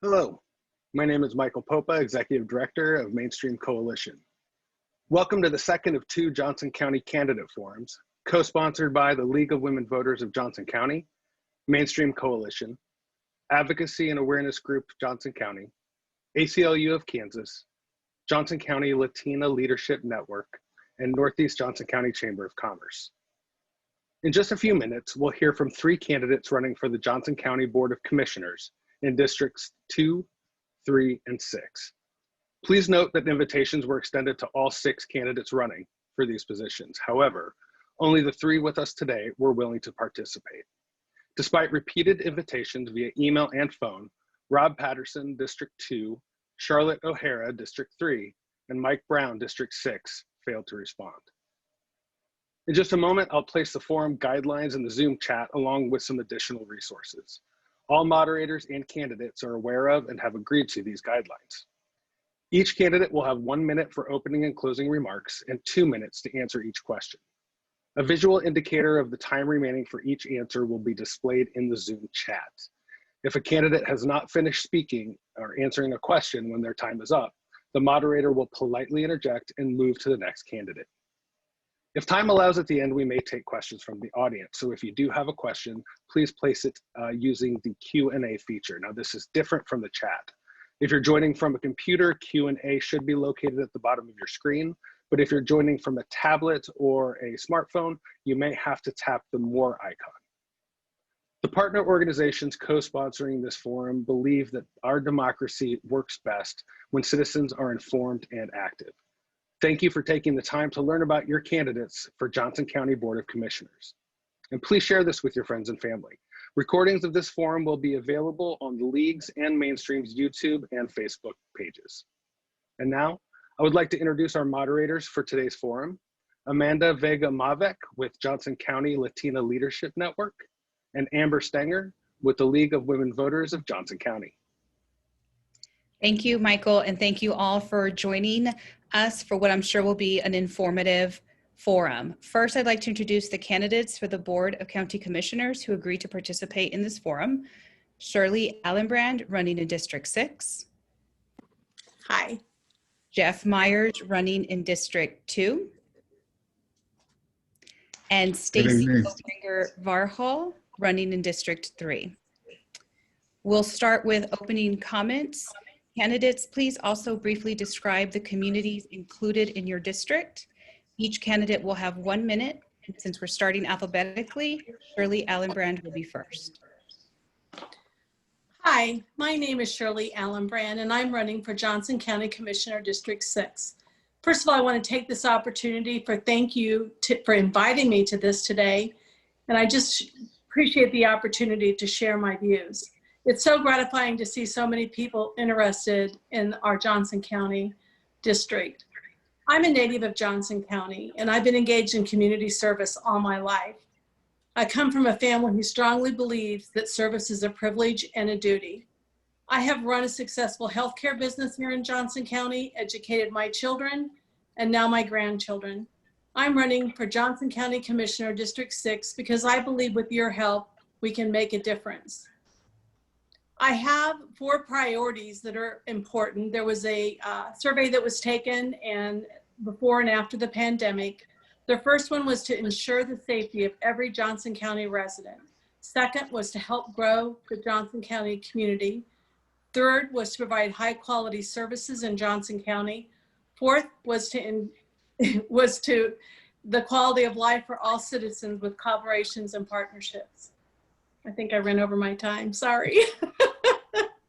Hello, my name is Michael Popa, Executive Director of Mainstream Coalition. Welcome to the second of two Johnson County Candidate Forums, co-sponsored by the League of Women Voters of Johnson County, Mainstream Coalition, Advocacy and Awareness Group Johnson County, ACLU of Kansas, Johnson County Latina Leadership Network, and Northeast Johnson County Chamber of Commerce. In just a few minutes, we'll hear from three candidates running for the Johnson County Board of Commissioners in Districts 2, 3, and 6. Please note that invitations were extended to all 6 candidates running for these positions. However, only the 3 with us today were willing to participate. Despite repeated invitations via email and phone, Rob Patterson, District 2, Charlotte O'Hara, District 3, and Mike Brown, District 6, failed to respond. In just a moment, I'll place the forum guidelines in the Zoom chat along with some additional resources. All moderators and candidates are aware of and have agreed to these guidelines. Each candidate will have 1 minute for opening and closing remarks and 2 minutes to answer each question. A visual indicator of the time remaining for each answer will be displayed in the Zoom chat. If a candidate has not finished speaking or answering a question when their time is up, the moderator will politely interject and move to the next candidate. If time allows at the end, we may take questions from the audience. So if you do have a question, please place it using the Q&A feature. Now this is different from the chat. If you're joining from a computer, Q&A should be located at the bottom of your screen. But if you're joining from a tablet or a smartphone, you may have to tap the More icon. The partner organizations co-sponsoring this forum believe that our democracy works best when citizens are informed and active. Thank you for taking the time to learn about your candidates for Johnson County Board of Commissioners. And please share this with your friends and family. Recordings of this forum will be available on the League's and Mainstream's YouTube and Facebook pages. And now, I would like to introduce our moderators for today's forum, Amanda Vega-Mavec with Johnson County Latina Leadership Network, and Amber Stenger with the League of Women Voters of Johnson County. Thank you, Michael, and thank you all for joining us for what I'm sure will be an informative forum. First, I'd like to introduce the candidates for the Board of County Commissioners who agreed to participate in this forum. Shirley Allenbrand, running in District 6. Hi. Jeff Meyers, running in District 2. And Stacy Obringer-Varhall, running in District 3. We'll start with opening comments. Candidates, please also briefly describe the communities included in your district. Each candidate will have 1 minute. And since we're starting alphabetically, Shirley Allenbrand will be first. Hi, my name is Shirley Allenbrand, and I'm running for Johnson County Commissioner District 6. First of all, I want to take this opportunity for thank you for inviting me to this today. And I just appreciate the opportunity to share my views. It's so gratifying to see so many people interested in our Johnson County district. I'm a native of Johnson County, and I've been engaged in community service all my life. I come from a family who strongly believes that service is a privilege and a duty. I have run a successful healthcare business here in Johnson County, educated my children, and now my grandchildren. I'm running for Johnson County Commissioner District 6 because I believe with your help, we can make a difference. I have 4 priorities that are important. There was a survey that was taken and before and after the pandemic. The first one was to ensure the safety of every Johnson County resident. Second was to help grow the Johnson County community. Third was to provide high quality services in Johnson County. Fourth was to the quality of life for all citizens with collaborations and partnerships. I think I ran over my time, sorry.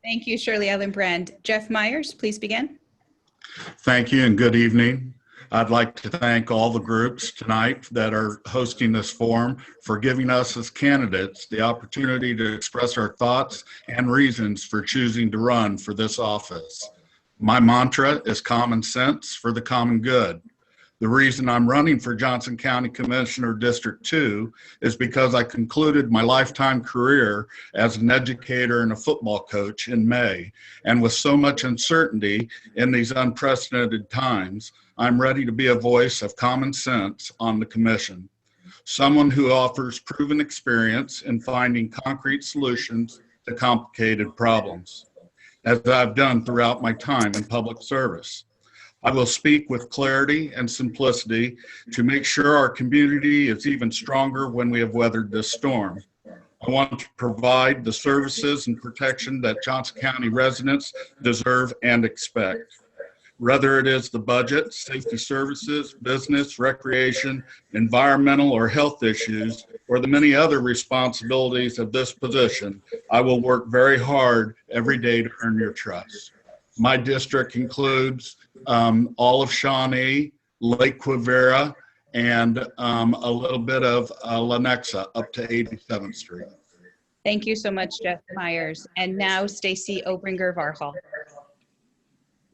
Thank you, Shirley Allenbrand. Jeff Meyers, please begin. Thank you and good evening. I'd like to thank all the groups tonight that are hosting this forum for giving us as candidates the opportunity to express our thoughts and reasons for choosing to run for this office. My mantra is common sense for the common good. The reason I'm running for Johnson County Commissioner District 2 is because I concluded my lifetime career as an educator and a football coach in May. And with so much uncertainty in these unprecedented times, I'm ready to be a voice of common sense on the commission. Someone who offers proven experience in finding concrete solutions to complicated problems. as I've done throughout my time in public service. I will speak with clarity and simplicity to make sure our community is even stronger when we have weathered this storm. I want to provide the services and protection that Johnson County residents deserve and expect. Whether it is the budget, safety services, business, recreation, environmental, or health issues, or the many other responsibilities of this position, I will work very hard every day to earn your trust. My district includes all of Shawnee, Lake Quivira, and a little bit of Lenexa up to 87th Street. Thank you so much, Jeff Meyers. And now Stacy Obringer-Varhall.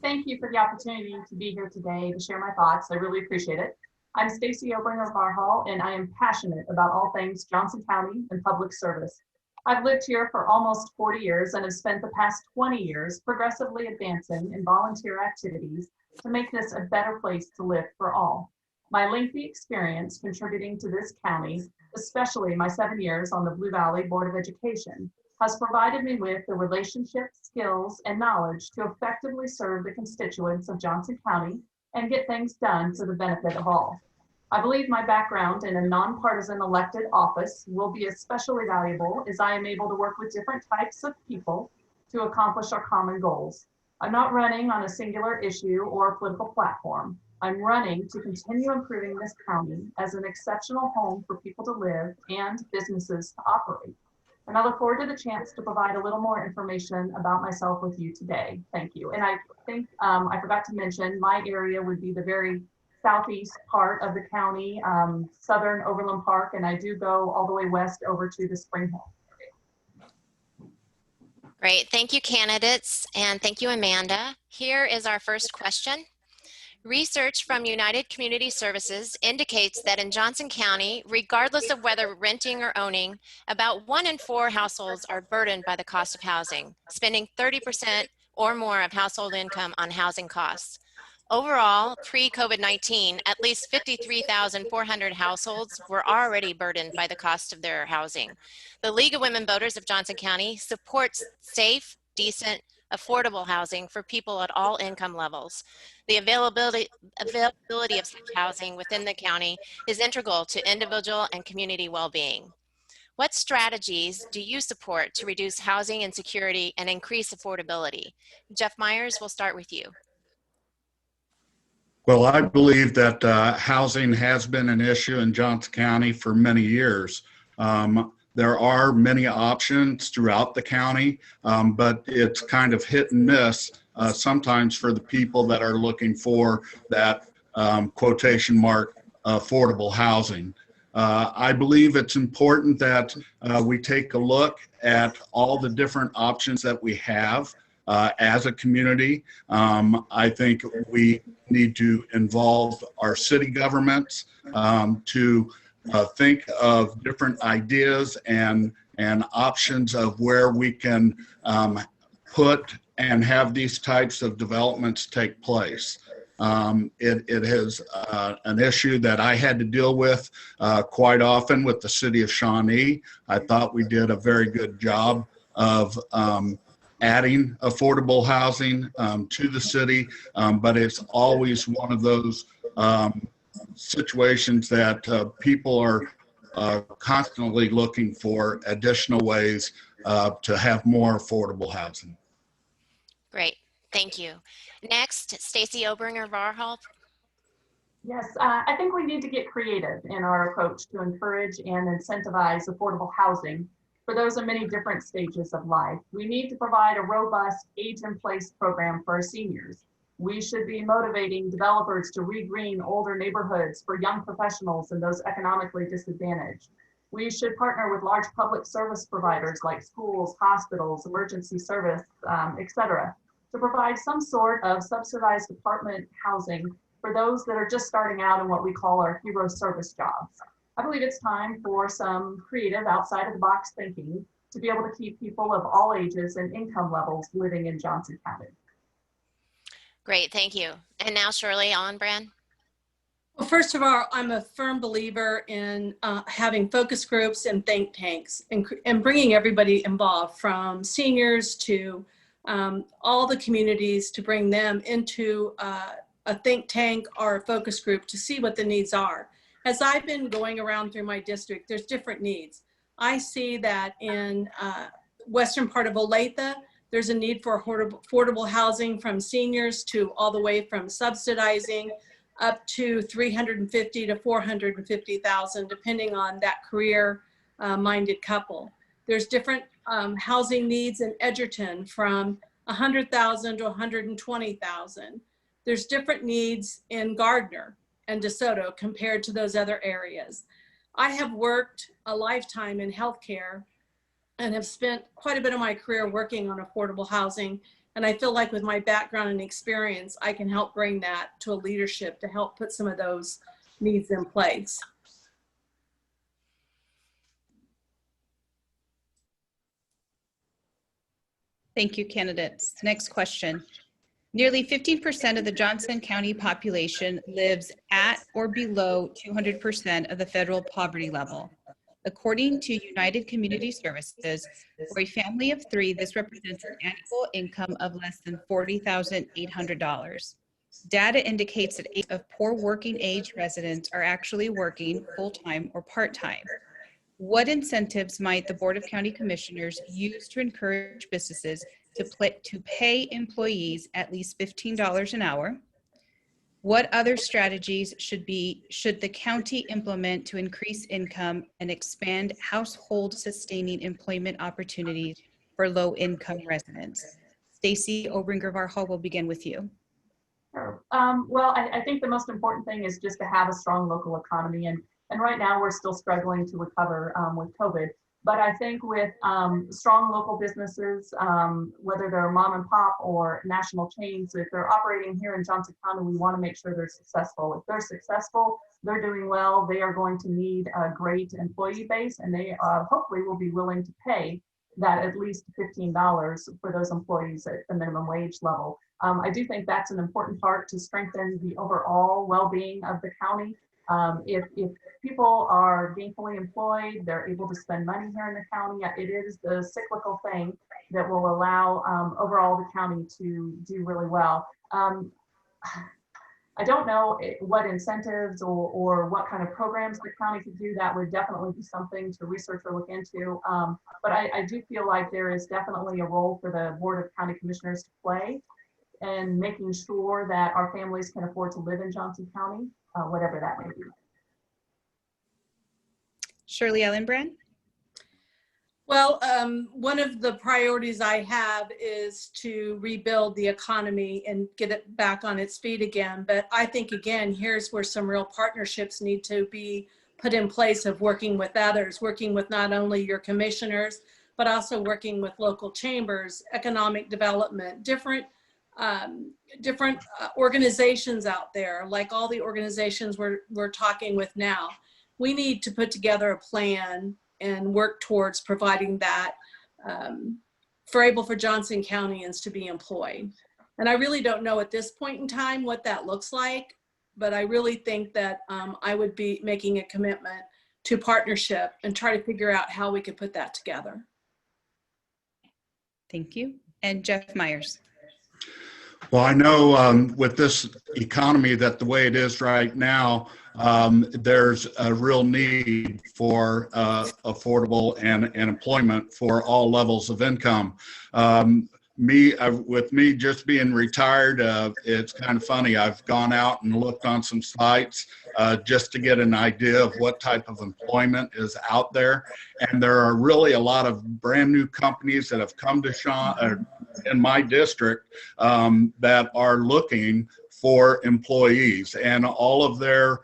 Thank you for the opportunity to be here today to share my thoughts. I really appreciate it. I'm Stacy Obringer-Varhall, and I am passionate about all things Johnson County and public service. I've lived here for almost 40 years and have spent the past 20 years progressively advancing in volunteer activities to make this a better place to live for all. My lengthy experience contributing to this county, especially my 7 years on the Blue Valley Board of Education, has provided me with the relationships, skills, and knowledge to effectively serve the constituents of Johnson County and get things done for the benefit of all. I believe my background in a nonpartisan elected office will be especially valuable as I am able to work with different types of people to accomplish our common goals. I'm not running on a singular issue or a political platform. I'm running to continue improving this county as an exceptional home for people to live and businesses to operate. And I look forward to the chance to provide a little more information about myself with you today. Thank you. And I think I forgot to mention, my area would be the very southeast part of the county, southern Overland Park, and I do go all the way west over to the Spring Hill area. Great, thank you candidates, and thank you Amanda. Here is our first question. Research from United Community Services indicates that in Johnson County, regardless of whether renting or owning, about 1 in 4 households are burdened by the cost of housing, spending 30% or more of household income on housing costs. Overall, pre-COVID-19, at least 53,400 households were already burdened by the cost of their housing. The League of Women Voters of Johnson County supports safe, decent, affordable housing for people at all income levels. The availability of such housing within the county is integral to individual and community well-being. What strategies do you support to reduce housing insecurity and increase affordability? Jeff Meyers, we'll start with you. Well, I believe that housing has been an issue in Johnson County for many years. There are many options throughout the county, but it's kind of hit and miss sometimes for the people that are looking for that quotation mark affordable housing. I believe it's important that we take a look at all the different options that we have as a community. I think we need to involve our city governments to think of different ideas and options of where we can put and have these types of developments take place. It is an issue that I had to deal with quite often with the city of Shawnee. I thought we did a very good job of adding affordable housing to the city, but it's always one of those situations that people are constantly looking for additional ways to have more affordable housing. Great, thank you. Next, Stacy Obringer-Varhall. Yes, I think we need to get creative in our approach to encourage and incentivize affordable housing for those in many different stages of life. We need to provide a robust age-in-place program for our seniors. We should be motivating developers to re-green older neighborhoods for young professionals and those economically disadvantaged. We should partner with large public service providers like schools, hospitals, emergency service, et cetera, to provide some sort of subsidized apartment housing for those that are just starting out in what we call our hero service jobs. I believe it's time for some creative outside of the box thinking to be able to keep people of all ages and income levels living in Johnson County. Great, thank you. And now Shirley, Allenbrand. Well, first of all, I'm a firm believer in having focus groups and think tanks and bringing everybody involved, from seniors to all the communities to bring them into a think tank or a focus group to see what the needs are. As I've been going around through my district, there's different needs. I see that in western part of Olathe, there's a need for affordable housing from seniors to all the way from subsidizing up to 350 to 450,000, depending on that career minded couple. There's different housing needs in Edgerton from 100,000 to 120,000. There's different needs in Gardner and DeSoto compared to those other areas. I have worked a lifetime in healthcare and have spent quite a bit of my career working on affordable housing. And I feel like with my background and experience, I can help bring that to a leadership to help put some of those needs in place. Thank you, candidates. Next question. Nearly 15% of the Johnson County population lives at or below 200% of the federal poverty level. According to United Community Services, for a family of 3, this represents an annual income of less than $40,800. Data indicates that 8 of poor working age residents are actually working full-time or part-time. What incentives might the Board of County Commissioners use to encourage businesses to pay employees at least $15 an hour? What other strategies should the county implement to increase income and expand household sustaining employment opportunities for low-income residents? Stacy Obringer-Varhall, will begin with you. Sure. Well, I think the most important thing is just to have a strong local economy. And right now we're still struggling to recover with COVID. But I think with strong local businesses, whether they're mom and pop or national chains, if they're operating here in Johnson County, we want to make sure they're successful. If they're successful, they're doing well, they are going to need a great employee base, and they hopefully will be willing to pay that at least $15 for those employees at the minimum wage level. I do think that's an important part to strengthen the overall well-being of the county. If people are gainfully employed, they're able to spend money here in the county. It is the cyclical thing that will allow overall the county to do really well. I don't know what incentives or what kind of programs the county could do. That would definitely be something to research or look into. But I do feel like there is definitely a role for the Board of County Commissioners to play in making sure that our families can afford to live in Johnson County, whatever that may be. Shirley Allenbrand. Well, one of the priorities I have is to rebuild the economy and get it back on its feet again. But I think, again, here's where some real partnerships need to be put in place of working with others, working with not only your commissioners, but also working with local chambers, economic development, different organizations out there, like all the organizations we're talking with now. We need to put together a plan and work towards providing that for Johnson Countyans to be employed. And I really don't know at this point in time what that looks like, but I really think that I would be making a commitment to partnership and try to figure out how we could put that together. Thank you. And Jeff Meyers. Well, I know with this economy that the way it is right now, there's a real need for affordable and employment for all levels of income. With me just being retired, it's kind of funny. I've gone out and looked on some sites just to get an idea of what type of employment is out there. And there are really a lot of brand new companies that have come to in my district that are looking for employees, and all of their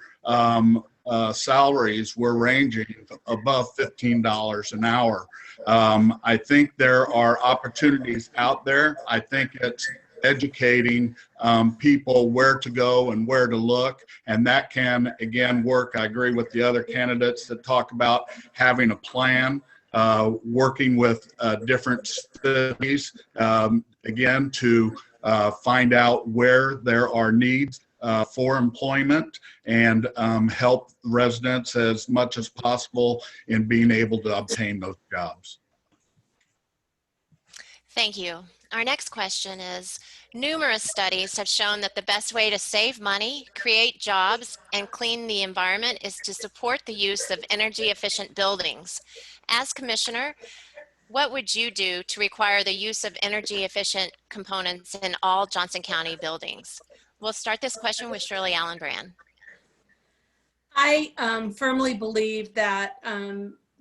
salaries were ranging above $15 an hour. I think there are opportunities out there. I think it's educating people where to go and where to look, and that can again work. I agree with the other candidates that talk about having a plan, working with different cities again to find out where there are needs for employment and help residents as much as possible in being able to obtain those jobs. Thank you. Our next question is, numerous studies have shown that the best way to save money, create jobs, and clean the environment is to support the use of energy efficient buildings. As commissioner, what would you do to require the use of energy efficient components in all Johnson County buildings? We'll start this question with Shirley Allenbrand. I firmly believe that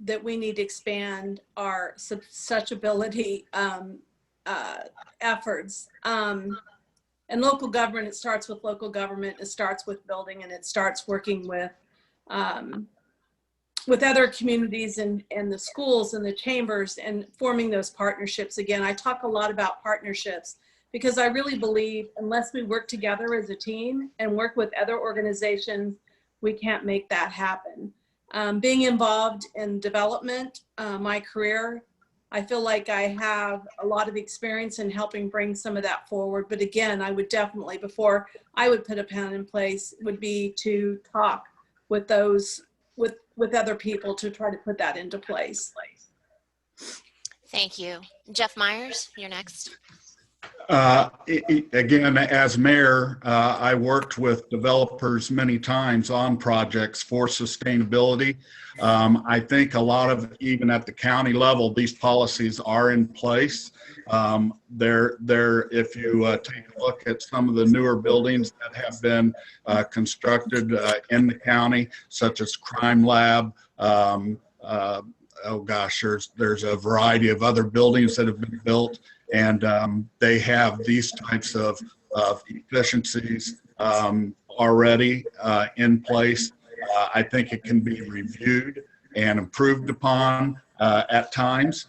that we need to expand our sustainability efforts. And local government, it starts with local government, it starts with building, and it starts working with other communities and the schools and the chambers and forming those partnerships. Again, I talk a lot about partnerships because I really believe unless we work together as a team and work with other organizations, we can't make that happen. Being involved in development, my career, I feel like I have a lot of experience in helping bring some of that forward. But again, I would definitely, before I would put a plan in place, would be to talk with those, with other people to try to put that into place. Thank you. Jeff Meyers, you're next. Again, as mayor, I worked with developers many times on projects for sustainability. I think a lot of, even at the county level, these policies are in place. If you take a look at some of the newer buildings that have been constructed in the county, such as Crime Lab, oh gosh, there's a variety of other buildings that have been built, and they have these types of efficiencies already in place. I think it can be reviewed and improved upon at times.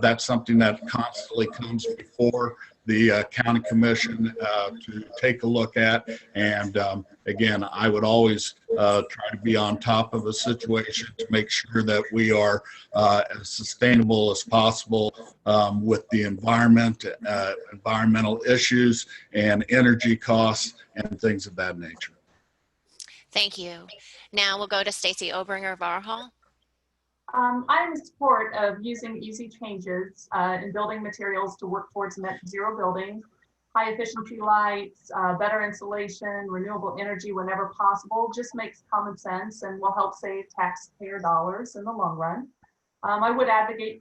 That's something that constantly comes before the county commission to take a look at. And again, I would always try to be on top of a situation to make sure that we are as sustainable as possible with the environment, environmental issues, and energy costs and things of that nature. Thank you. Now we'll go to Stacy Obringer-Varhall. I'm in support of using easy changes in building materials to work towards net zero buildings, high efficiency lights, better insulation, renewable energy whenever possible. Just makes common sense and will help save taxpayer dollars in the long run. I would advocate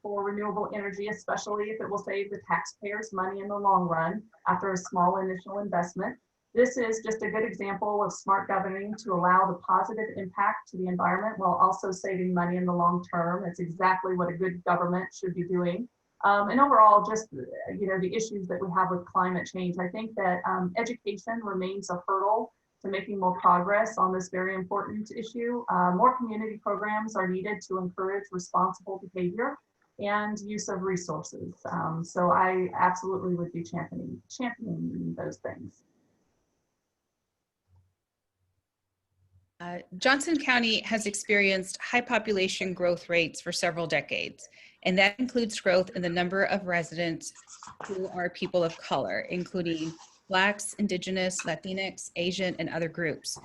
for renewable energy, especially if it will save the taxpayers money in the long run after a small initial investment. This is just a good example of smart governing to allow the positive impact to the environment while also saving money in the long term. It's exactly what a good government should be doing. And overall, just the issues that we have with climate change, I think that education remains a hurdle to making more progress on this very important issue. More community programs are needed to encourage responsible behavior and use of resources. So I absolutely would be championing those things. Johnson County has experienced high population growth rates for several decades, and that includes growth in the number of residents who are people of color, including Blacks, Indigenous, Latinx, Asian, and other groups.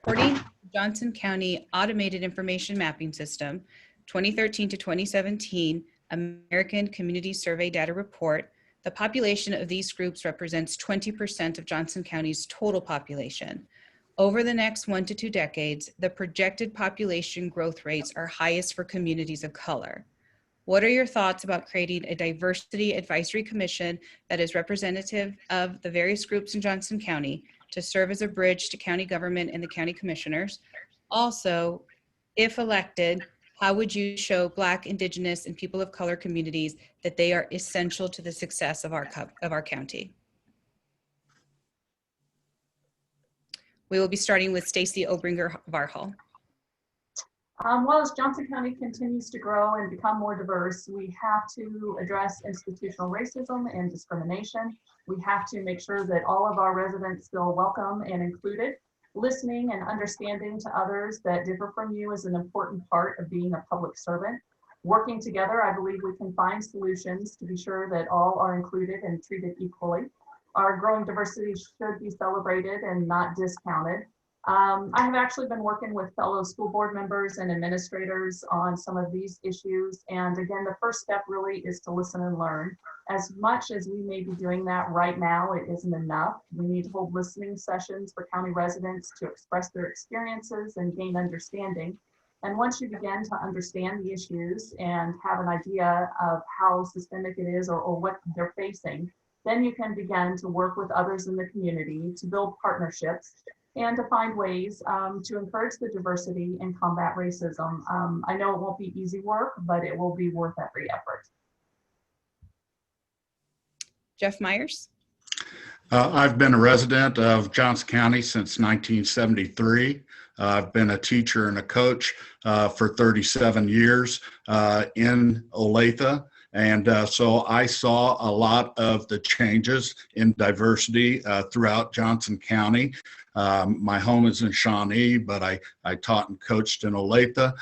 According to the Johnson County Automated Information Mapping System, 2013 to 2017 American Community Survey Data Report, the population of these groups represents 20% of Johnson County's total population. Over the next 1 to 2 decades, the projected population growth rates are highest for communities of color. What are your thoughts about creating a diversity advisory commission that is representative of the various groups in Johnson County to serve as a bridge to county government and the county commissioners? Also, if elected, how would you show Black, Indigenous, and people of color communities that they are essential to the success of our county? We will be starting with Stacy Obringer-Varhall. Well, as Johnson County continues to grow and become more diverse, we have to address institutional racism and discrimination. We have to make sure that all of our residents feel welcome and included. Listening and understanding to others that differ from you is an important part of being a public servant. Working together, I believe we can find solutions to be sure that all are included and treated equally. Our growing diversity should be celebrated and not discounted. I have actually been working with fellow school board members and administrators on some of these issues. And again, the first step really is to listen and learn. As much as we may be doing that right now, it isn't enough. We need to hold listening sessions for county residents to express their experiences and gain understanding. And once you begin to understand the issues and have an idea of how systemic it is or what they're facing, then you can begin to work with others in the community to build partnerships and to find ways to encourage the diversity and combat racism. I know it won't be easy work, but it will be worth every effort. Jeff Meyers. I've been a resident of Johnson County since 1973. I've been a teacher and a coach for 37 years in Olathe. And so I saw a lot of the changes in diversity throughout Johnson County. My home is in Shawnee, but I taught and coached in Olathe.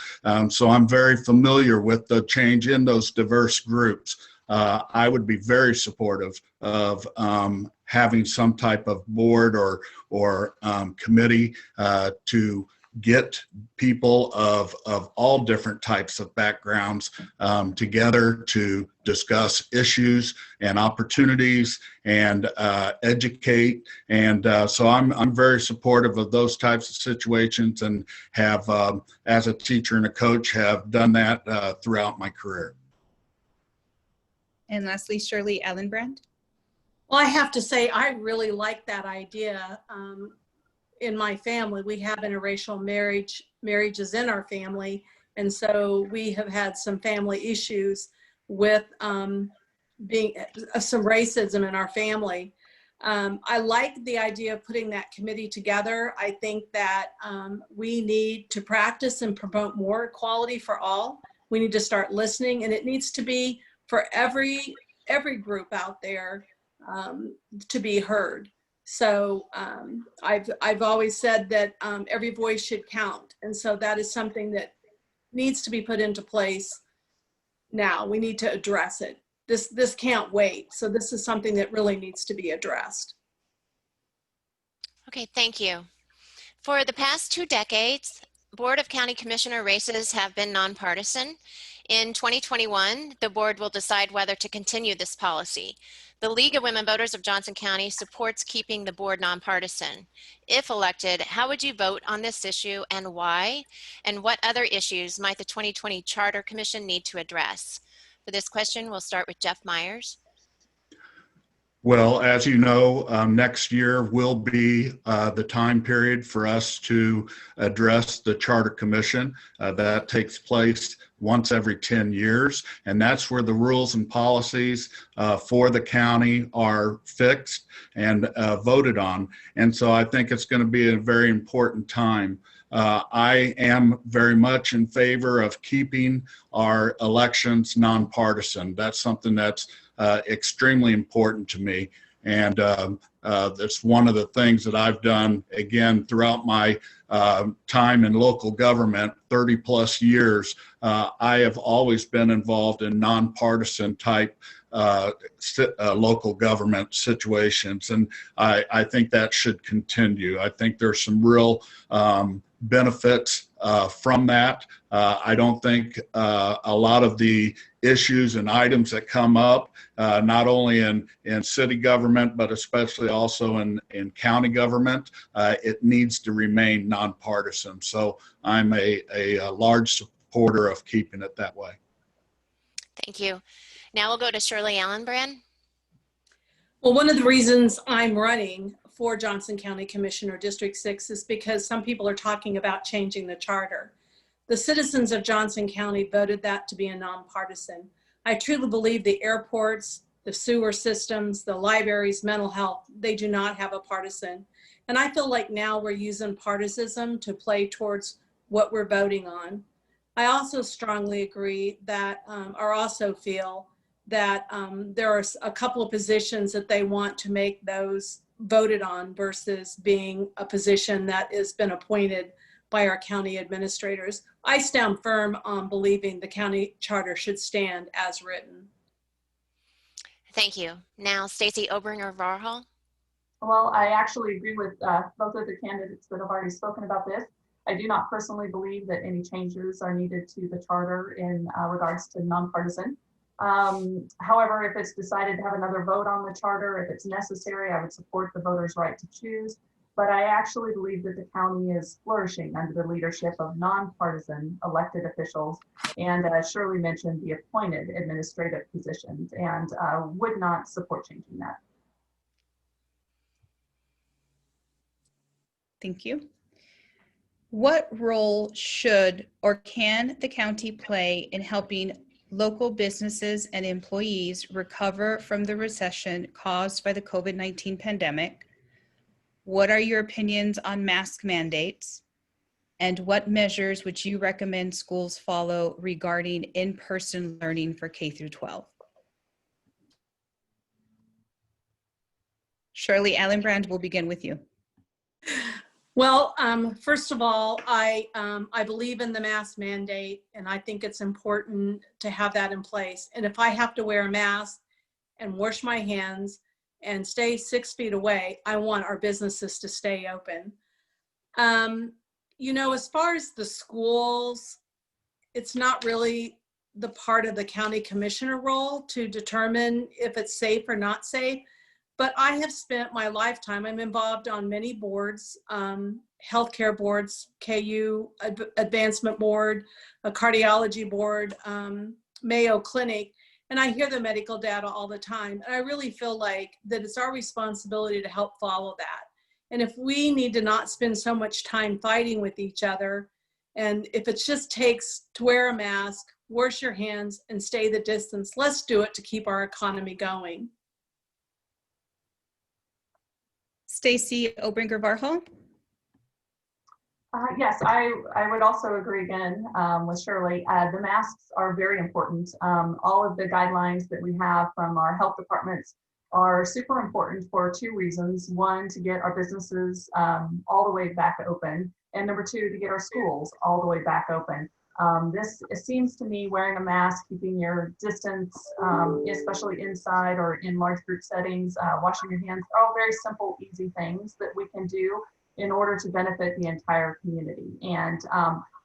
So I'm very familiar with the change in those diverse groups. I would be very supportive of having some type of board or committee to get people of all different types of backgrounds together to discuss issues and opportunities and educate. And so I'm very supportive of those types of situations and have, as a teacher and a coach, have done that throughout my career. And lastly, Shirley Allenbrand. Well, I have to say, I really like that idea. In my family, we have interracial marriages in our family. And so we have had some family issues with being some racism in our family. I like the idea of putting that committee together. I think that we need to practice and promote more equality for all. We need to start listening, and it needs to be for every group out there to be heard. So I've always said that every voice should count. And so that is something that needs to be put into place now. We need to address it. This can't wait. So this is something that really needs to be addressed. Okay, thank you. For the past 2 decades, Board of County Commissioner races have been nonpartisan. In 2021, the board will decide whether to continue this policy. The League of Women Voters of Johnson County supports keeping the board nonpartisan. If elected, how would you vote on this issue and why? And what other issues might the 2020 Charter Commission need to address? For this question, we'll start with Jeff Meyers. Well, as you know, next year will be the time period for us to address the Charter Commission. That takes place once every 10 years, and that's where the rules and policies for the county are fixed and voted on. And so I think it's going to be a very important time. I am very much in favor of keeping our elections nonpartisan. That's something that's extremely important to me. And that's one of the things that I've done, again, throughout my time in local government, 30 plus years. I have always been involved in nonpartisan type local government situations. And I think that should continue. I think there's some real benefits from that. I don't think a lot of the issues and items that come up, not only in city government, but especially also in county government, it needs to remain nonpartisan. So I'm a large supporter of keeping it that way. Thank you. Now we'll go to Shirley Allenbrand. Well, one of the reasons I'm running for Johnson County Commissioner District 6 is because some people are talking about changing the charter. The citizens of Johnson County voted that to be a nonpartisan. I truly believe the airports, the sewer systems, the libraries, mental health, they do not have a partisan. And I feel like now we're using partisanship to play towards what we're voting on. I also strongly agree that, or also feel that there are a couple of positions that they want to make those voted on versus being a position that has been appointed by our county administrators. I stand firm on believing the county charter should stand as written. Thank you. Now, Stacy Obringer-Varhall. Well, I actually agree with both of the candidates that have already spoken about this. I do not personally believe that any changes are needed to the charter in regards to nonpartisan. However, if it's decided to have another vote on the charter, if it's necessary, I would support the voters' right to choose. But I actually believe that the county is flourishing under the leadership of nonpartisan elected officials. And as Shirley mentioned, the appointed administrative positions, and would not support changing that. Thank you. What role should or can the county play in helping local businesses and employees recover from the recession caused by the COVID-19 pandemic? What are your opinions on mask mandates? And what measures would you recommend schools follow regarding in-person learning for K through 12? Shirley Allenbrand, we'll begin with you. Well, first of all, I believe in the mask mandate, and I think it's important to have that in place. And if I have to wear a mask and wash my hands and stay 6 feet away, I want our businesses to stay open. You know, as far as the schools, it's not really the part of the county commissioner role to determine if it's safe or not safe. But I have spent my lifetime, I'm involved on many boards, healthcare boards, KU Advancement Board, a cardiology board, Mayo Clinic, and I hear the medical data all the time. And I really feel like that it's our responsibility to help follow that. And if we need to not spend so much time fighting with each other, and if it just takes to wear a mask, wash your hands, and stay the distance, let's do it to keep our economy going. Stacy Obringer-Varhall. Yes, I would also agree again with Shirley. The masks are very important. All of the guidelines that we have from our health departments are super important for two reasons. One, to get our businesses all the way back open. And number two, to get our schools all the way back open. It seems to me wearing a mask, keeping your distance, especially inside or in large group settings, washing your hands, are all very simple, easy things that we can do in order to benefit the entire community. And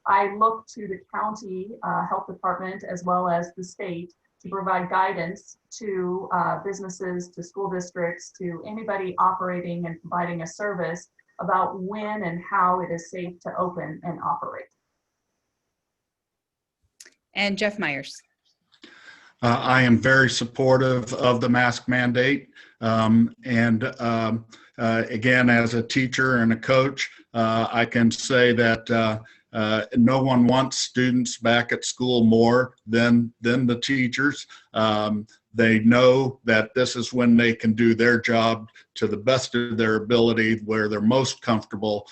I look to the county health department as well as the state to provide guidance to businesses, to school districts, to anybody operating and providing a service about when and how it is safe to open and operate. And Jeff Meyers. I am very supportive of the mask mandate. Again, as a teacher and a coach, I can say that no one wants students back at school more than the teachers. They know that this is when they can do their job to the best of their ability, where they're most comfortable.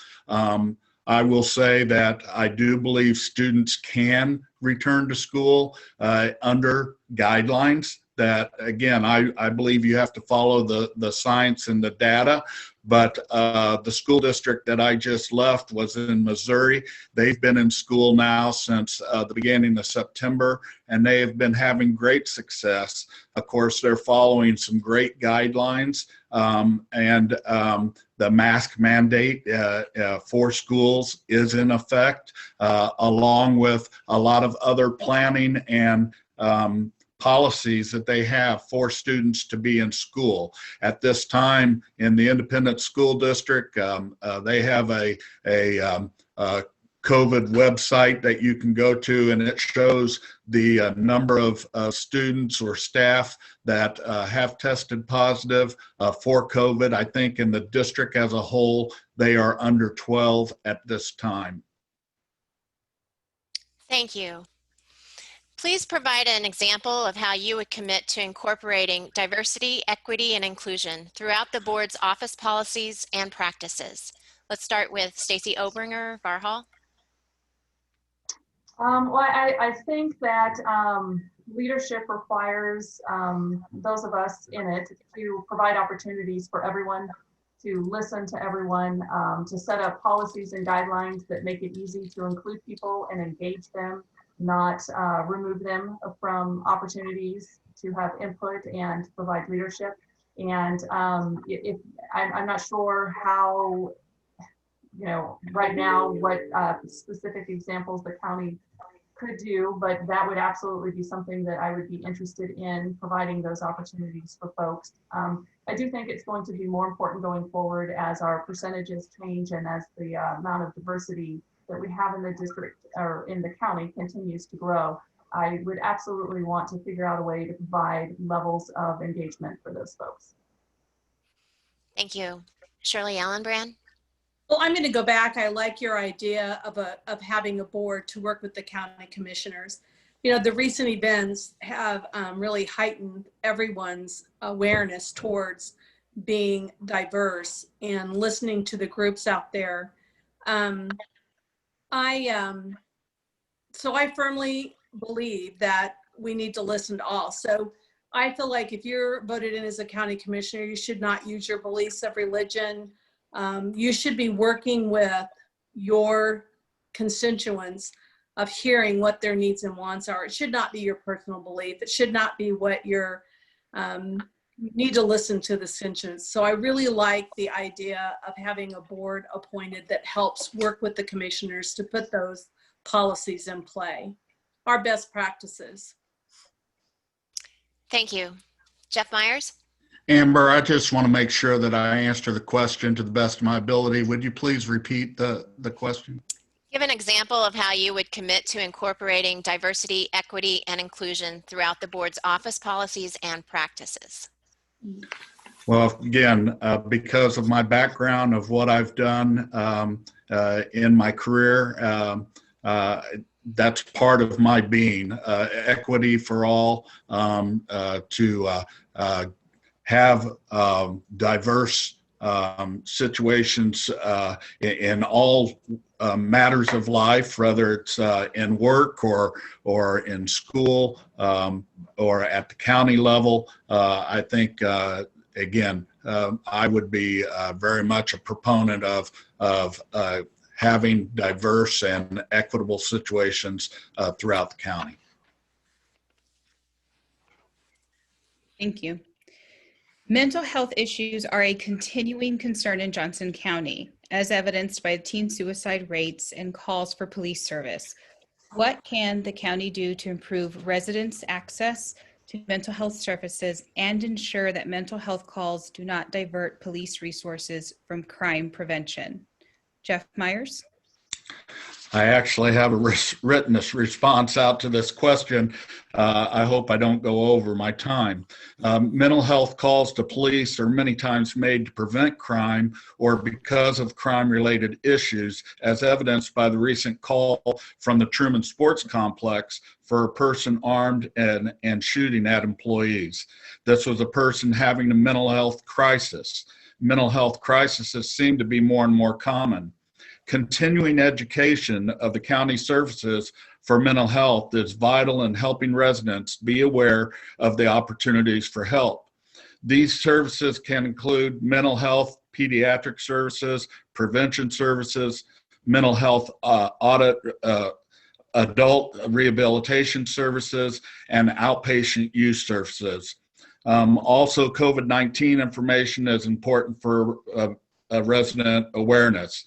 I will say that I do believe students can return to school under guidelines that, again, I believe you have to follow the science and the data. But the school district that I just left was in Missouri. They've been in school now since the beginning of September, and they have been having great success. Of course, they're following some great guidelines, and the mask mandate for schools is in effect, along with a lot of other planning and policies that they have for students to be in school. At this time in the independent school district, they have a COVID website that you can go to, and it shows the number of students or staff that have tested positive for COVID. I think in the district as a whole, they are under 12 at this time. Thank you. Please provide an example of how you would commit to incorporating diversity, equity, and inclusion throughout the board's office policies and practices. Let's start with Stacy Obringer-Varhall. Well, I think that leadership requires those of us in it to provide opportunities for everyone, to listen to everyone, to set up policies and guidelines that make it easy to include people and engage them, not remove them from opportunities to have input and provide leadership. And if I'm not sure how, right now what specific examples the county could do, but that would absolutely be something that I would be interested in, providing those opportunities for folks. I do think it's going to be more important going forward as our percentages change and as the amount of diversity that we have in the district or in the county continues to grow. I would absolutely want to figure out a way to provide levels of engagement for those folks. Thank you. Shirley Allenbrand. Well, I'm going to go back. I like your idea of having a board to work with the county commissioners. The recent events have really heightened everyone's awareness towards being diverse and listening to the groups out there. So I firmly believe that we need to listen to all. So I feel like if you're voted in as a county commissioner, you should not use your beliefs of religion. You should be working with your constituents of hearing what their needs and wants are. It should not be your personal belief. It should not be what you need to listen to the constituents. So I really like the idea of having a board appointed that helps work with the commissioners to put those policies in play. Our best practices. Thank you. Jeff Meyers. Amber, I just want to make sure that I answer the question to the best of my ability. Would you please repeat the question? Give an example of how you would commit to incorporating diversity, equity, and inclusion throughout the board's office policies and practices. Well, again, because of my background of what I've done in my career, that's part of my being, equity for all, to have diverse situations in all matters of life, whether it's in work or in school or at the county level. I think, again, I would be very much a proponent of having diverse and equitable situations throughout the county. Thank you. Mental health issues are a continuing concern in Johnson County, as evidenced by teen suicide rates and calls for police service. What can the county do to improve residents' access to mental health services and ensure that mental health calls do not divert police resources from crime prevention? Jeff Meyers. I actually have a written response out to this question. I hope I don't go over my time. Mental health calls to police are many times made to prevent crime or because of crime-related issues, as evidenced by the recent call from the Truman Sports Complex for a person armed and shooting at employees. This was a person having a mental health crisis. Mental health crises seem to be more and more common. Continuing education of the county services for mental health is vital in helping residents be aware of the opportunities for help. These services can include mental health, pediatric services, prevention services, mental health audit, adult rehabilitation services, and outpatient use services. Also, COVID-19 information is important for resident awareness.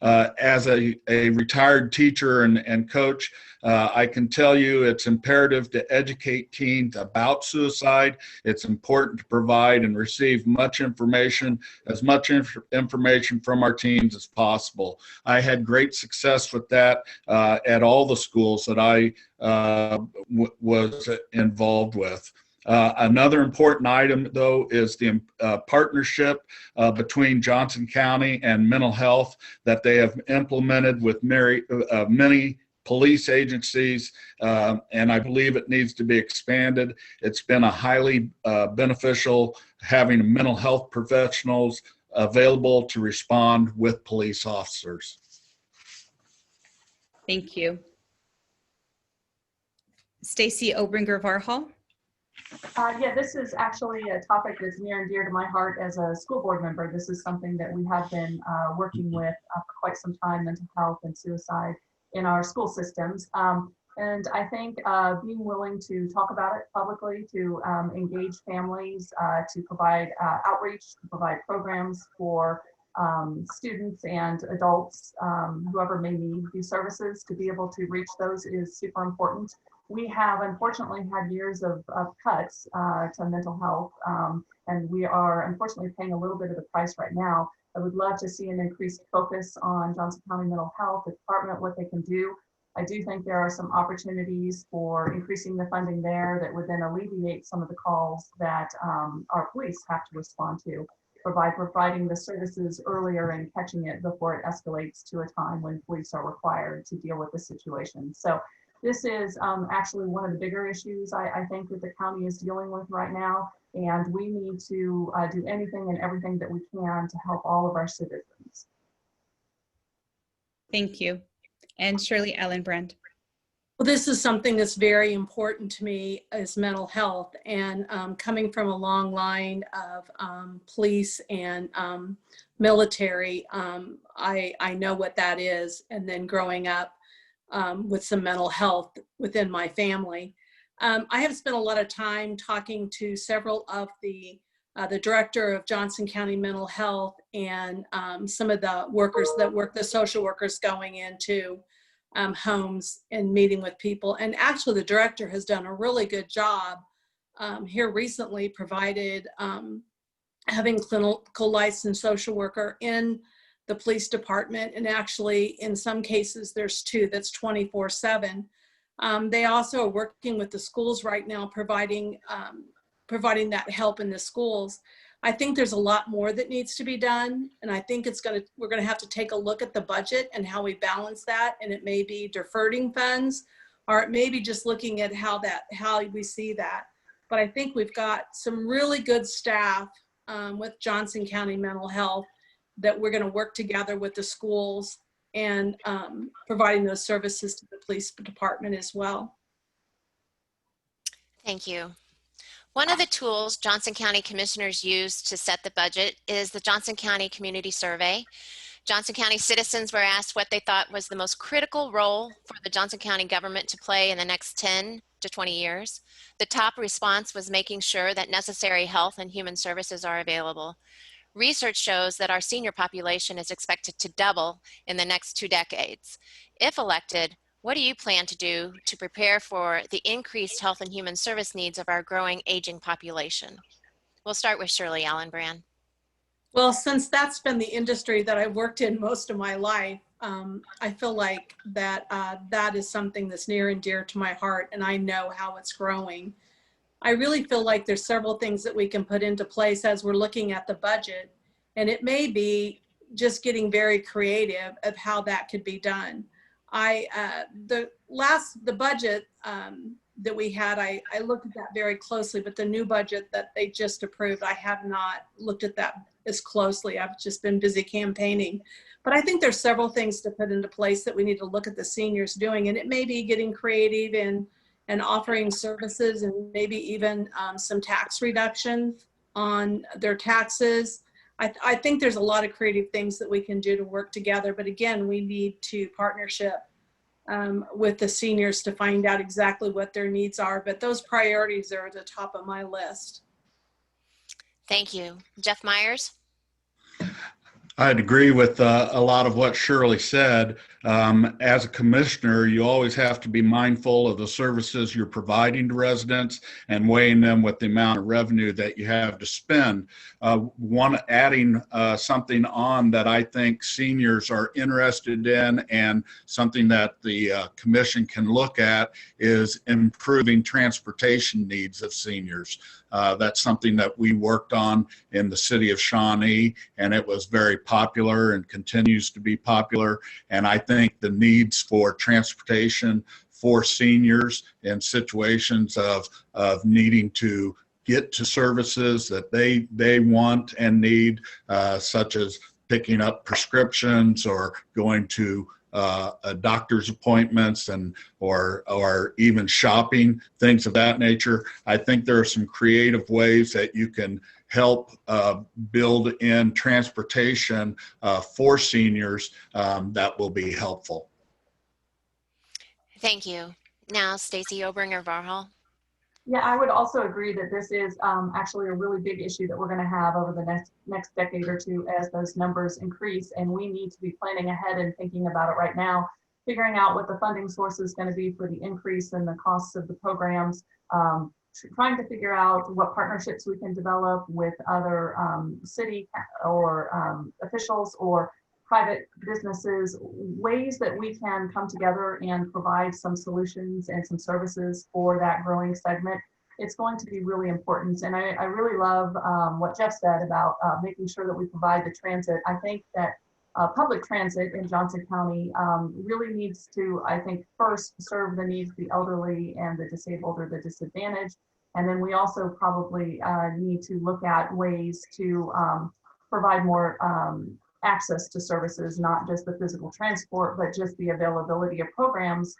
As a retired teacher and coach, I can tell you it's imperative to educate teens about suicide. It's important to provide and receive as much information from our teens as possible. I had great success with that at all the schools that I was involved with. Another important item, though, is the partnership between Johnson County and mental health that they have implemented with many police agencies, and I believe it needs to be expanded. It's been a highly beneficial having mental health professionals available to respond with police officers. Thank you. Stacy Obringer-Varhall. Yeah, this is actually a topic that's near and dear to my heart as a school board member. This is something that we have been working with for quite some time, mental health and suicide in our school systems. And I think being willing to talk about it publicly, to engage families, to provide outreach, to provide programs for students and adults, whoever may need these services, to be able to reach those is super important. We have unfortunately had years of cuts to mental health, and we are unfortunately paying a little bit of the price right now. I would love to see an increased focus on Johnson County Mental Health, the department, what they can do. I do think there are some opportunities for increasing the funding there that would then alleviate some of the calls that our police have to respond to, providing the services earlier and catching it before it escalates to a time when police are required to deal with the situation. So this is actually one of the bigger issues I think that the county is dealing with right now. And we need to do anything and everything that we can to help all of our citizens. Thank you. And Shirley Allenbrand. Well, this is something that's very important to me is mental health, and coming from a long line of police and military, I know what that is. And then growing up with some mental health within my family. I have spent a lot of time talking to several of the director of Johnson County Mental Health and some of the workers that work, the social workers going into homes and meeting with people. And actually the director has done a really good job here recently, provided having clinical licensed social worker in the police department. And actually in some cases there's two that's 24/7. They also are working with the schools right now, providing that help in the schools. I think there's a lot more that needs to be done. And I think we're going to have to take a look at the budget and how we balance that. And it may be diverting funds, or it may be just looking at how we see that. But I think we've got some really good staff with Johnson County Mental Health that we're going to work together with the schools and providing those services to the police department as well. Thank you. One of the tools Johnson County commissioners use to set the budget is the Johnson County Community Survey. Johnson County citizens were asked what they thought was the most critical role for the Johnson County government to play in the next 10 to 20 years. The top response was making sure that necessary health and human services are available. Research shows that our senior population is expected to double in the next 2 decades. If elected, what do you plan to do to prepare for the increased health and human service needs of our growing aging population? We'll start with Shirley Allenbrand. Well, since that's been the industry that I've worked in most of my life, I feel like that is something that's near and dear to my heart, and I know how it's growing. I really feel like there's several things that we can put into place as we're looking at the budget, and it may be just getting very creative of how that could be done. The budget that we had, I looked at that very closely, but the new budget that they just approved, I have not looked at that as closely. I've just been busy campaigning. But I think there's several things to put into place that we need to look at the seniors doing, and it may be getting creative and offering services, and maybe even some tax reductions on their taxes. I think there's a lot of creative things that we can do to work together. But again, we need to partnership with the seniors to find out exactly what their needs are. But those priorities are at the top of my list. Thank you. Jeff Meyers? I'd agree with a lot of what Shirley said. As a commissioner, you always have to be mindful of the services you're providing to residents and weighing them with the amount of revenue that you have to spend. Adding something on that I think seniors are interested in, and something that the commission can look at, is improving transportation needs of seniors. That's something that we worked on in the city of Shawnee, and it was very popular and continues to be popular. And I think the needs for transportation for seniors in situations of needing to get to services that they want and need, such as picking up prescriptions or going to doctor's appointments or even shopping, things of that nature. I think there are some creative ways that you can help build in transportation for seniors that will be helpful. Thank you. Now, Stacy Obringer-Varhall. Yeah, I would also agree that this is actually a really big issue that we're going to have over the next decade or two as those numbers increase, and we need to be planning ahead and thinking about it right now, figuring out what the funding source is going to be for the increase in the costs of the programs, trying to figure out what partnerships we can develop with other city or officials or private businesses, ways that we can come together and provide some solutions and some services for that growing segment. It's going to be really important. And I really love what Jeff said about making sure that we provide the transit. I think that public transit in Johnson County really needs to, I think, first serve the needs of the elderly and the disabled or the disadvantaged. And then we also probably need to look at ways to provide more access to services, not just the physical transport, but just the availability of programs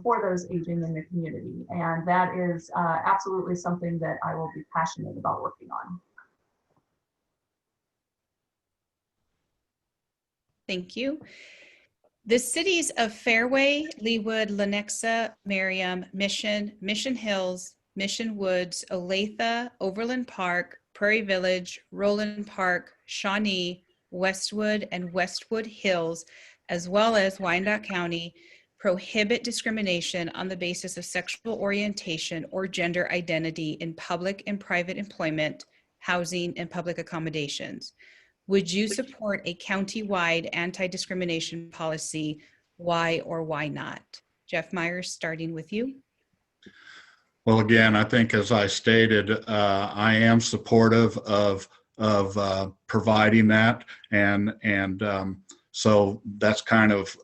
for those aging in the community. And that is absolutely something that I will be passionate about working on. Thank you. The cities of Fairway, Leawood, Lenexa, Merriam, Mission, Mission Hills, Mission Woods, Olathe, Overland Park, Prairie Village, Roland Park, Shawnee, Westwood, and Westwood Hills, as well as Wyandotte County, prohibit discrimination on the basis of sexual orientation or gender identity in public and private employment, housing, and public accommodations. Would you support a county-wide anti-discrimination policy? Why or why not? Jeff Meyers, starting with you. Well, again, I think as I stated, I am supportive of providing that, and so that's kind of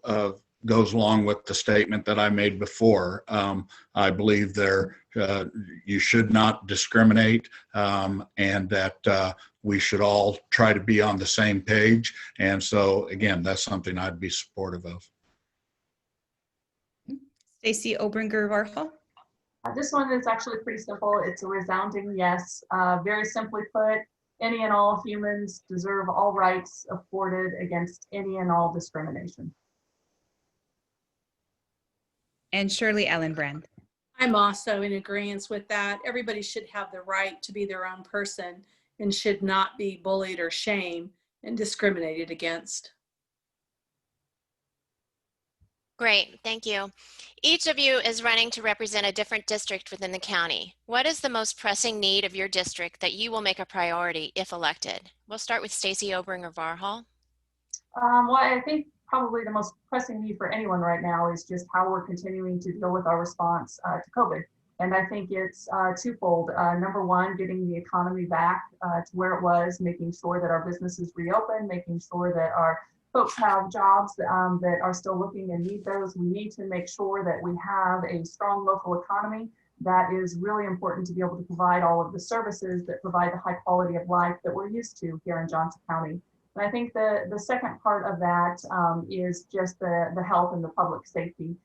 goes along with the statement that I made before. I believe you should not discriminate, and that we should all try to be on the same page. And so, again, that's something I'd be supportive of. Stacy Obringer-Varhall. This one is actually pretty simple. It's a resounding yes. Very simply put, any and all humans deserve all rights afforded against any and all discrimination. And Shirley Allenbrand. I'm also in agreement with that. Everybody should have the right to be their own person and should not be bullied or shamed and discriminated against. Great, thank you. Each of you is running to represent a different district within the county. What is the most pressing need of your district that you will make a priority if elected? We'll start with Stacy Obringer-Varhall. Well, I think probably the most pressing need for anyone right now is just how we're continuing to deal with our response to COVID. And I think it's twofold. Number one, getting the economy back to where it was, making sure that our businesses reopen, making sure that our folks have jobs that are still looking and need those. We need to make sure that we have a strong local economy. That is really important to be able to provide all of the services that provide the high quality of life that we're used to here in Johnson County. And I think the second part of that is just the health and the public safety.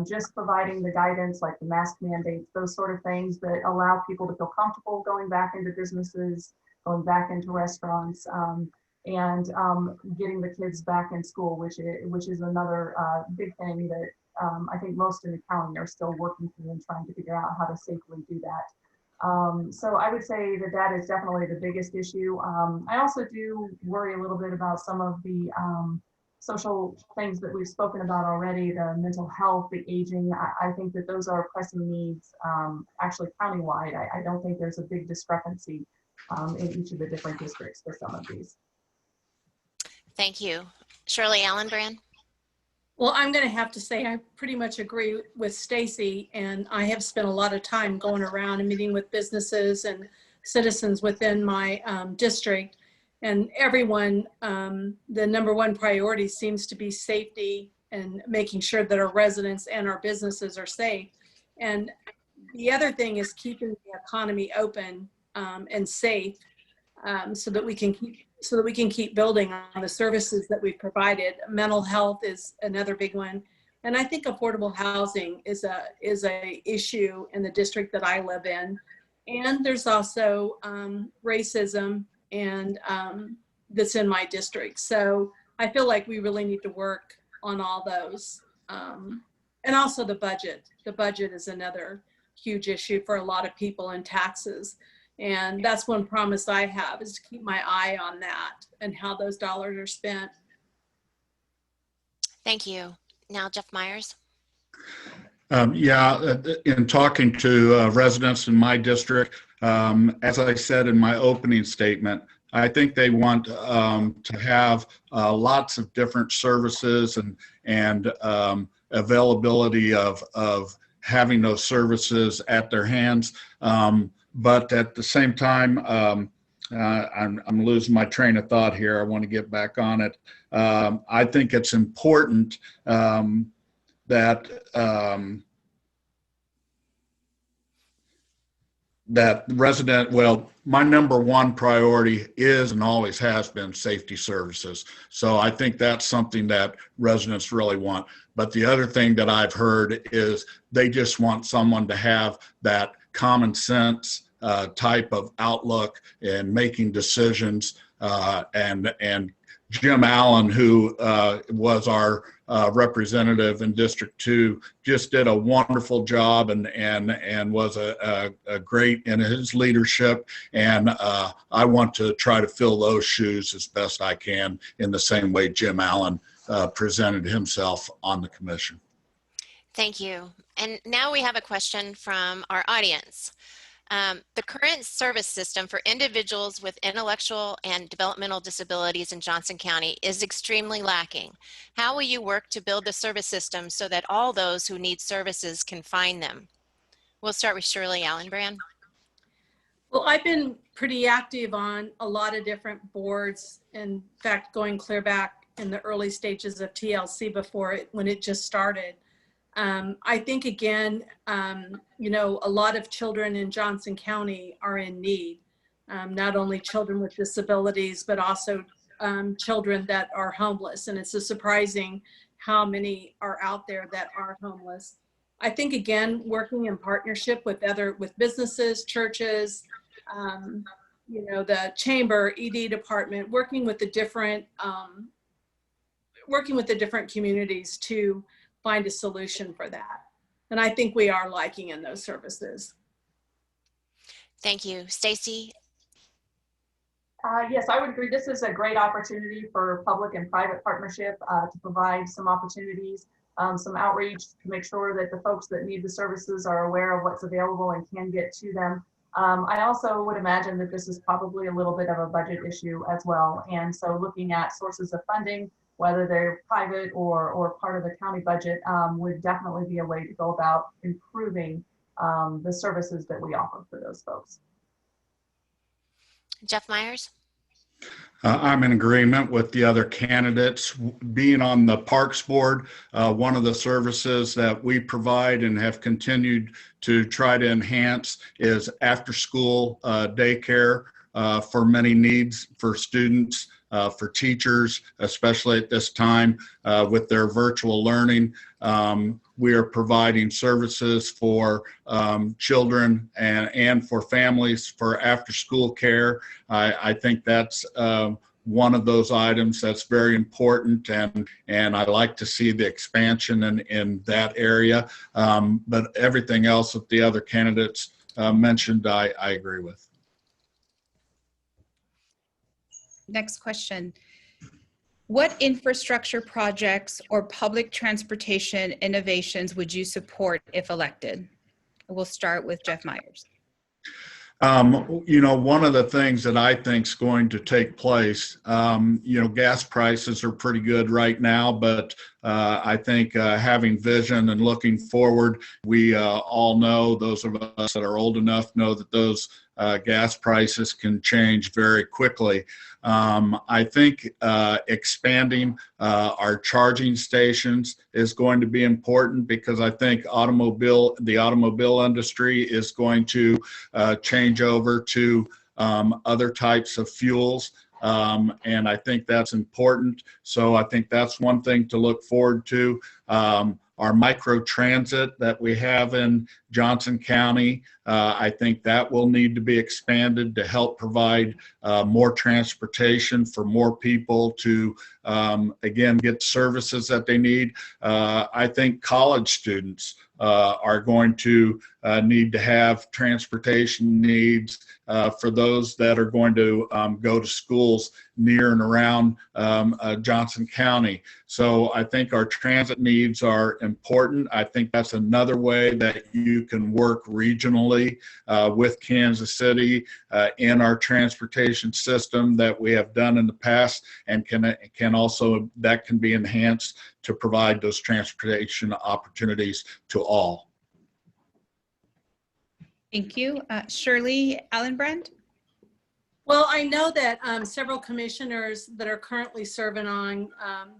Just providing the guidance like the mask mandates, those sort of things that allow people to feel comfortable going back into businesses, going back into restaurants, and getting the kids back in school, which is another big thing that I think most in the county are still working through and trying to figure out how to safely do that. So I would say that is definitely the biggest issue. I also do worry a little bit about some of the social things that we've spoken about already, the mental health, the aging. I think that those are pressing needs actually countywide. I don't think there's a big discrepancy in each of the different districts for some of these. Thank you. Shirley Allenbrand. Well, I'm going to have to say I pretty much agree with Stacy, and I have spent a lot of time going around and meeting with businesses and citizens within my district, and everyone, the number one priority seems to be safety and making sure that our residents and our businesses are safe. And the other thing is keeping the economy open and safe so that we can keep building on the services that we've provided. Mental health is another big one. And I think affordable housing is a issue in the district that I live in. And there's also racism and that's in my district. So I feel like we really need to work on all those. And also the budget. The budget is another huge issue for a lot of people, in taxes. And that's one promise I have, is to keep my eye on that and how those dollars are spent. Thank you. Now, Jeff Meyers. In talking to residents in my district, as I said in my opening statement, I think they want to have lots of different services and availability of having those services at their hands. But at the same time, I'm losing my train of thought here. I want to get back on it. I think it's important that my number one priority is and always has been safety services. So I think that's something that residents really want. But the other thing that I've heard is they just want someone to have that common sense type of outlook in making decisions. And Jim Allen, who was our representative in District 2, just did a wonderful job and was a great in his leadership. And I want to try to fill those shoes as best I can in the same way Jim Allen presented himself on the commission. Thank you. And now we have a question from our audience. The current service system for individuals with intellectual and developmental disabilities in Johnson County is extremely lacking. How will you work to build the service system so that all those who need services can find them? We'll start with Shirley Allenbrand. Well, I've been pretty active on a lot of different boards. In fact, going clear back in the early stages of TLC when it just started. I think, again, you know, a lot of children in Johnson County are in need, not only children with disabilities, but also children that are homeless. And it's surprising how many are out there that are homeless. I think, again, working in partnership with businesses, churches, you know, the chamber, ED department, working with the different communities to find a solution for that. And I think we are lacking in those services. Thank you. Stacy? Yes, I would agree. This is a great opportunity for public and private partnership to provide some opportunities, some outreach to make sure that the folks that need the services are aware of what's available and can get to them. I also would imagine that this is probably a little bit of a budget issue as well. And so looking at sources of funding, whether they're private or part of the county budget, would definitely be a way to go about improving the services that we offer for those folks. Jeff Meyers? I'm in agreement with the other candidates. Being on the Parks Board, one of the services that we provide and have continued to try to enhance is after-school daycare for many needs for students. For teachers, especially at this time with their virtual learning. We are providing services for children and for families for after-school care. I think that's one of those items that's very important, and I like to see the expansion in that area. But everything else that the other candidates mentioned, I agree with. Next question. What infrastructure projects or public transportation innovations would you support if elected? We'll start with Jeff Meyers. You know, one of the things that I think is going to take place, you know, gas prices are pretty good right now, but I think having vision and looking forward, we all know, those of us that are old enough know that those gas prices can change very quickly. I think expanding our charging stations is going to be important, because I think the automobile industry is going to change over to other types of fuels. And I think that's important. So I think that's one thing to look forward to. our micro transit that we have in Johnson County. I think that will need to be expanded to help provide more transportation for more people to, again, get services that they need. I think college students are going to need to have transportation needs for those that are going to go to schools near and around Johnson County. So I think our transit needs are important. I think that's another way that you can work regionally with Kansas City in our transportation system that we have done in the past, and can also, that can be enhanced to provide those transportation opportunities to all. Thank you. Shirley Allenbrand. Well, I know that several commissioners that are currently serving on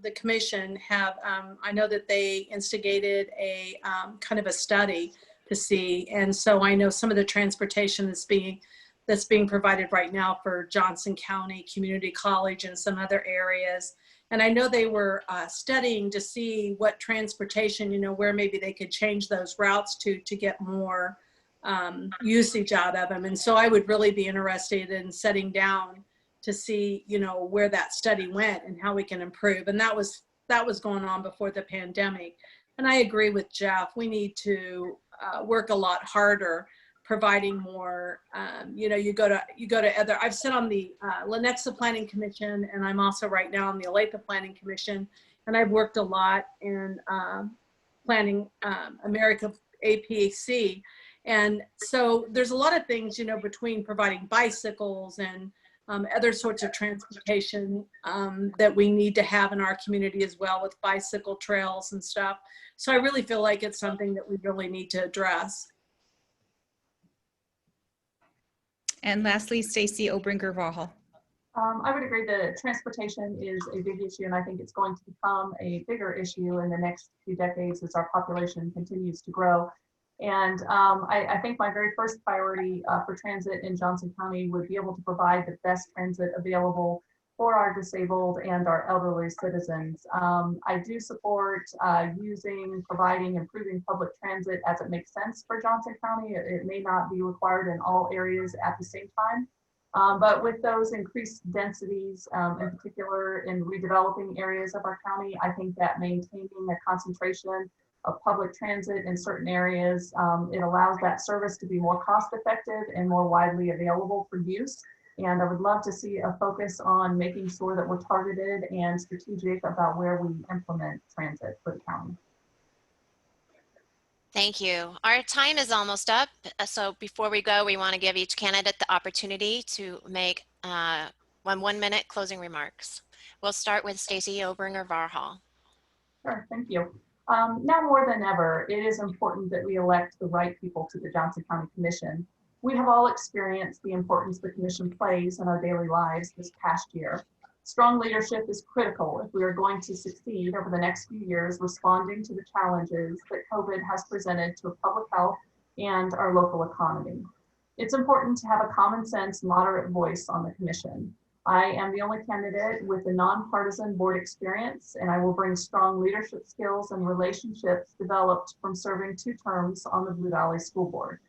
the commission have, I know that they instigated a kind of a study to see. And so I know some of the transportation that's being provided right now for Johnson County Community College and some other areas. And I know they were studying to see what transportation, where maybe they could change those routes to get more usage out of them. And so I would really be interested in sitting down to see, where that study went and how we can improve. And that was going on before the pandemic. And I agree with Jeff. We need to work a lot harder providing more, you go to other, I've sit on the Lenexa Planning Commission, and I'm also right now on the Olathe Planning Commission. And I've worked a lot in planning America APAC. And so there's a lot of things, between providing bicycles and other sorts of transportation that we need to have in our community as well, with bicycle trails and stuff. So I really feel like it's something that we really need to address. And lastly, Stacy Obringer-Varhall. I would agree that transportation is a big issue, and I think it's going to become a bigger issue in the next few decades as our population continues to grow. And I think my very first priority for transit in Johnson County would be able to provide the best transit available for our disabled and our elderly citizens. I do support providing, improving public transit as it makes sense for Johnson County. It may not be required in all areas at the same time. But with those increased densities, in particular in redeveloping areas of our county, I think that maintaining a concentration of public transit in certain areas, it allows that service to be more cost effective and more widely available for use. And I would love to see a focus on making sure that we're targeted and strategic about where we implement transit for the county. Thank you. Our time is almost up. So before we go, we want to give each candidate the opportunity to make 1 minute closing remarks. We'll start with Stacy Obringer-Varhall. Sure, thank you. Now more than ever, it is important that we elect the right people to the Johnson County Commission. We have all experienced the importance the commission plays in our daily lives this past year. Strong leadership is critical if we are going to succeed over the next few years responding to the challenges that COVID has presented to public health and our local economy. It's important to have a common sense, moderate voice on the commission. I am the only candidate with a nonpartisan board experience, and I will bring strong leadership skills and relationships developed from serving 2 terms on the Blue Valley School Board.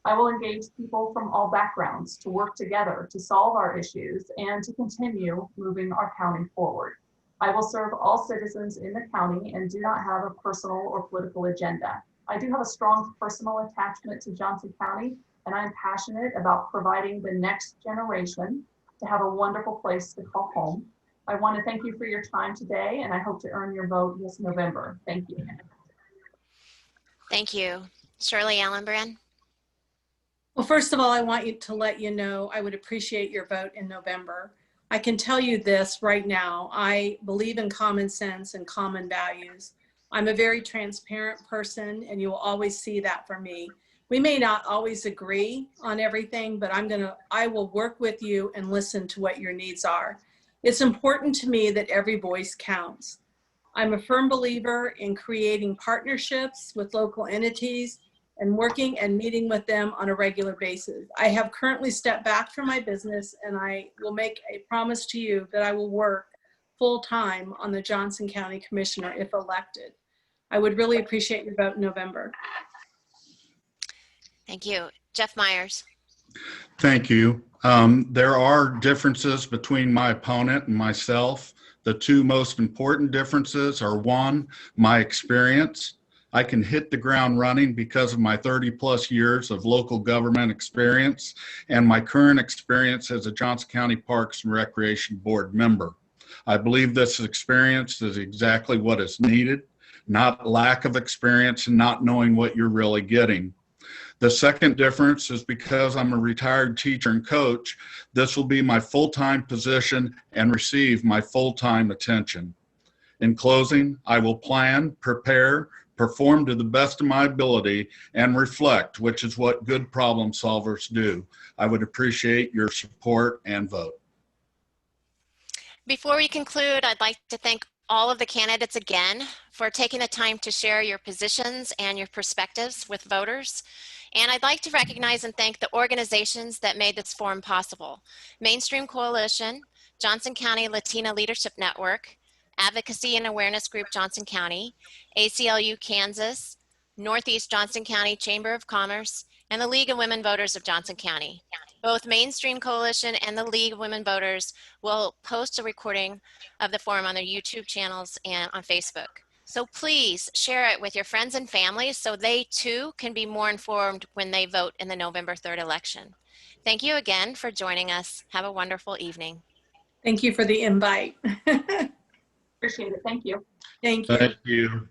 I will engage people from all backgrounds to work together to solve our issues and to continue moving our county forward. I will serve all citizens in the county and do not have a personal or political agenda. I do have a strong personal attachment to Johnson County, and I'm passionate about providing the next generation to have a wonderful place to call home. I want to thank you for your time today, and I hope to earn your vote this November. Thank you. Thank you. Shirley Allenbrand. Well, first of all, I want to let you know I would appreciate your vote in November. I can tell you this right now. I believe in common sense and common values. I'm a very transparent person, and you will always see that from me. We may not always agree on everything, but I will work with you and listen to what your needs are. It's important to me that every voice counts. I'm a firm believer in creating partnerships with local entities and working and meeting with them on a regular basis. I have currently stepped back from my business, and I will make a promise to you that I will work full-time on the Johnson County Commissioner if elected. I would really appreciate your vote in November. Thank you. Jeff Meyers. Thank you. There are differences between my opponent and myself. The two most important differences are, one, my experience. I can hit the ground running because of my 30+ years of local government experience and my current experience as a Johnson County Parks and Recreation Board member. I believe this experience is exactly what is needed, not lack of experience and not knowing what you're really getting. The second difference is because I'm a retired teacher and coach, this will be my full-time position and receive my full-time attention. In closing, I will plan, prepare, perform to the best of my ability, and reflect, which is what good problem solvers do. I would appreciate your support and vote. Before we conclude, I'd like to thank all of the candidates again for taking the time to share your positions and your perspectives with voters. And I'd like to recognize and thank the organizations that made this forum possible. Mainstream Coalition, Johnson County Latina Leadership Network, Advocacy and Awareness Group Johnson County, ACLU Kansas, Northeast Johnson County Chamber of Commerce, and the League of Women Voters of Johnson County. Both Mainstream Coalition and the League of Women Voters will post a recording of the forum on their YouTube channels and on Facebook. So please share it with your friends and families so they too can be more informed when they vote in the November 3rd election. Thank you again for joining us. Have a wonderful evening. Thank you for the invite. Appreciate it. Thank you. Thank you. Thank you.